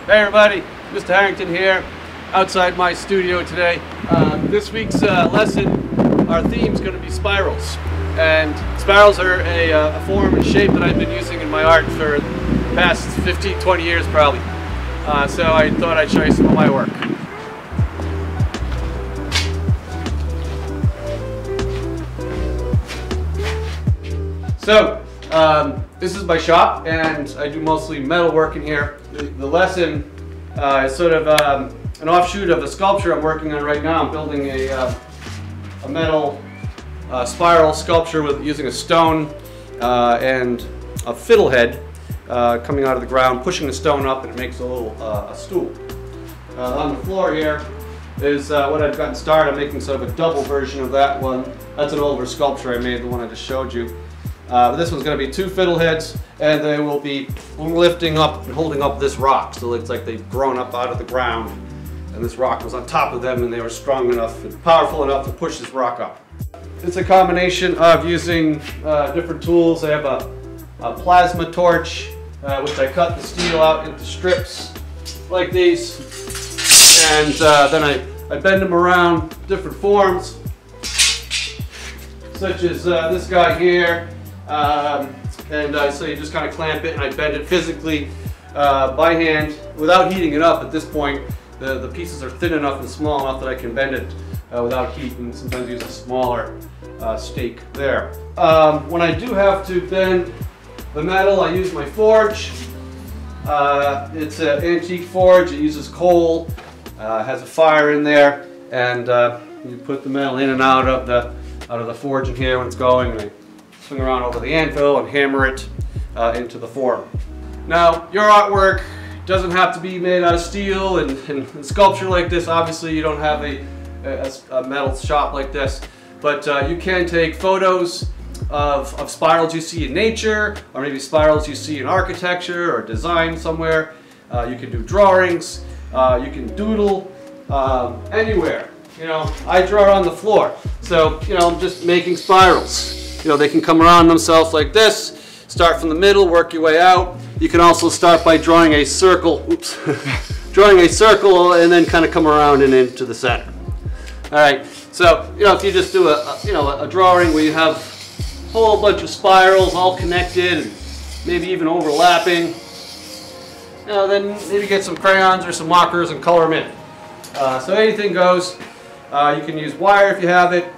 Hey everybody, Mr. Harrington here, outside my studio today. This week's lesson, our theme is going to be spirals. And spirals are a form and shape that I've been using in my art for the past 15-20 years probably. So I thought I'd show you some of my work. So, this is my shop, and I do mostly metal work in here. The lesson is sort of an offshoot of a sculpture I'm working on right now. I'm building a metal spiral sculpture using a stone and a fiddlehead coming out of the ground, pushing the stone up, and it makes a little a stool. On the floor here is what I've gotten started. I'm making sort of a double version of that one. That's an older sculpture I made, the one I just showed you. But this one's going to be two fiddleheads, and they will be lifting up and holding up this rock. So it's like they've grown up out of the ground, and this rock was on top of them, and they were strong enough and powerful enough to push this rock up. It's a combination of using different tools. I have a plasma torch, which I cut the steel out into strips like these, and then I bend them around different forms, such as this guy here. So you just kind of clamp it, and I bend it physically by hand without heating it up. At this point, the pieces are thin enough and small enough that I can bend it without heat, and sometimes use a smaller stake there. When I do have to bend the metal, I use my forge. It's an antique forge. It uses coal, has a fire in there, and you put the metal in and out of the forge in here when it's going. And I swing around over the anvil and hammer it into the form. Now, your artwork doesn't have to be made out of steel and sculpture like this. Obviously, you don't have a metal shop like this, but you can take photos of spirals you see in nature, or maybe spirals you see in architecture or design somewhere. You can do drawings, you can doodle anywhere. You know, I draw on the floor, so I'm just making spirals. They can come around themselves like this, start from the middle, work your way out. You can also start by drawing a circle, drawing a circle, and then kind of come around and into the center. All right, so if you just do a drawing where you have a whole bunch of spirals all connected, and maybe even overlapping, then maybe get some crayons or some markers and color them in. So anything goes. You can use wire if you have it.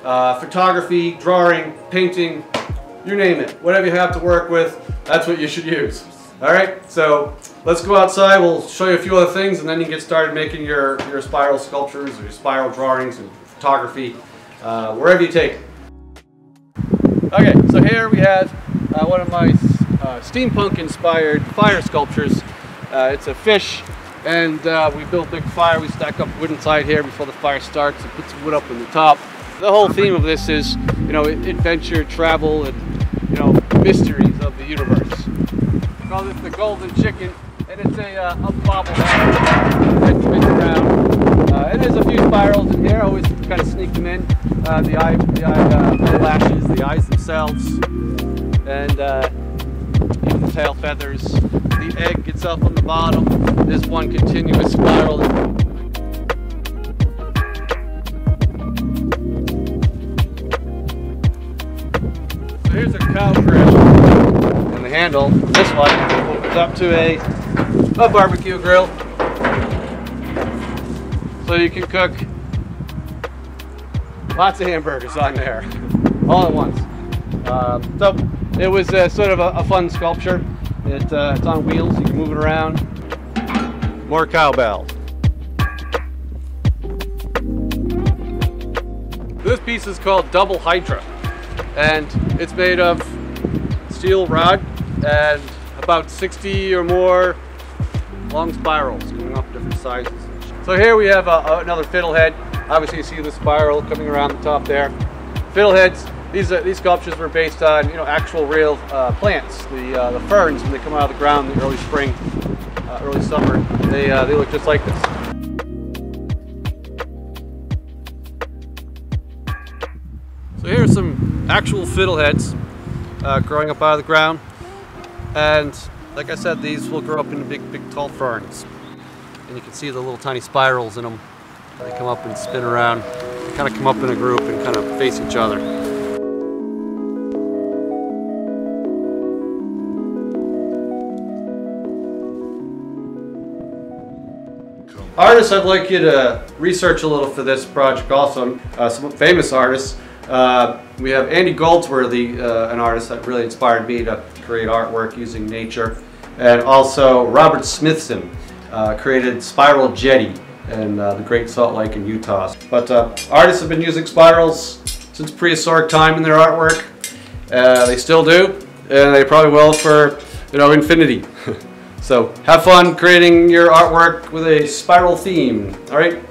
Photography, drawing, painting, you name it. Whatever you have to work with, that's what you should use. Alright, so let's go outside. We'll show you a few other things, and then you can get started making your spiral sculptures or your spiral drawings and photography, wherever you take it. Okay, so here we have one of my steampunk-inspired fire sculptures. It's a fish, and we built a big fire. We stack up wood inside here before the fire starts and put some wood up on the top. The whole theme of this is, adventure, travel, and, mysteries of the universe. We call this the golden chicken, and it's a bobblehead that spins around. And there's a few spirals in here. I always kind of sneak them in. The eyelashes, the eyes themselves, and even the tail feathers. The egg itself on the bottom. There's one continuous spiral. Here's a cow grill, and the handle, this one, opens up to a barbecue grill. So you can cook lots of hamburgers on there, all at once. So it was sort of a fun sculpture. It's on wheels, you can move it around. More cowbell. This piece is called Double Hydra, and it's made of steel rod and about 60 or more long spirals going up different sizes. So here we have another fiddlehead. Obviously you see the spiral coming around the top there. Fiddleheads, these sculptures were based on actual real plants. The ferns, when they come out of the ground in the early spring, early summer, they look just like this. So here's some actual fiddleheads growing up out of the ground, and like I said, these will grow up into big tall ferns. and you can see the little tiny spirals in them. They come up and spin around, kind of come up in a group and kind of face each other. Artists I'd like you to research a little for this project also, some famous artists. We have Andy Goldsworthy, an artist that really inspired me to create artwork using nature. And also Robert Smithson created Spiral Jetty in the Great Salt Lake in Utah. But artists have been using spirals since prehistoric time in their artwork. They still do, and they probably will for, infinity. So have fun creating your artwork with a spiral theme, all right?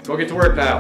Go get to work now.